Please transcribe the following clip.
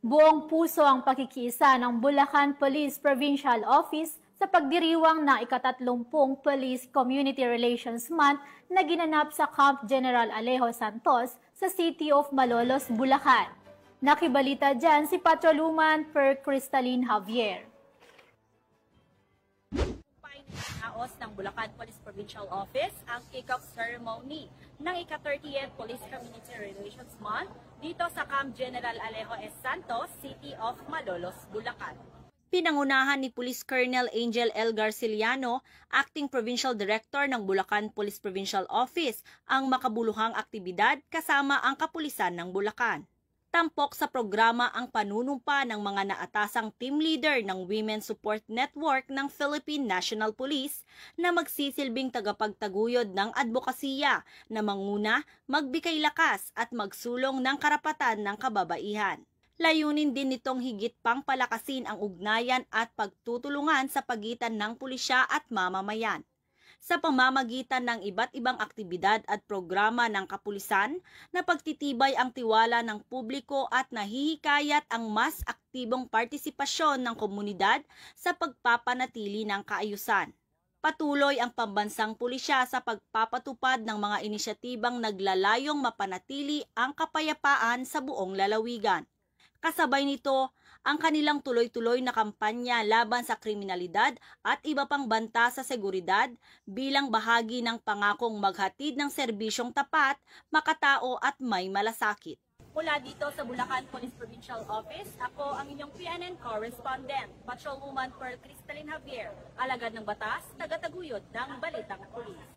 Buong puso ang pakikiisa ng Bulacan Police Provincial Office sa pagdiriwang ng ika-30 Police Community Relations Month na ginanap sa Camp General Alejo Santos sa City of Malolos, Bulacan. Nakibalita dyan si Patrolwoman Per Cristalline Javier. Naos ng Bulacan Police Provincial Office ang kick-off ceremony ng ika-30th Police Community Relations Month dito sa Camp General Alejo S. Santos, City of Malolos, Bulacan. Pinangunahan ni Police Colonel Angel L. Garciliano, Acting Provincial Director ng Bulacan Police Provincial Office, ang makabuluhang aktibidad kasama ang kapulisan ng Bulacan. Tampok sa programa ang panunumpa ng mga naatasang team leader ng Women Support Network ng Philippine National Police na magsisilbing tagapagtaguyod ng advokasya na manguna, magbigay lakas at magsulong ng karapatan ng kababaihan. Layunin din nitong higit pang palakasin ang ugnayan at pagtutulungan sa pagitan ng pulisya at mamamayan. Sa pamamagitan ng iba't ibang aktibidad at programa ng kapulisan na pagtitibay ang tiwala ng publiko at nahihikayat ang mas aktibong partisipasyon ng komunidad sa pagpapanatili ng kaayusan. Patuloy ang pambansang pulisya sa pagpapatupad ng mga inisyatibang naglalayong mapanatili ang kapayapaan sa buong lalawigan. Kasabay nito, ang kanilang tuloy-tuloy na kampanya laban sa kriminalidad at iba pang banta sa seguridad bilang bahagi ng pangakong maghatid ng serbisyong tapat, makatao at may malasakit. Mula dito sa Bulacan Police Provincial Office, ako ang inyong PNN correspondent, Patrolwoman Per Cristalline Javier, alagad ng batas, tagataguyod ng Balitang Pulis.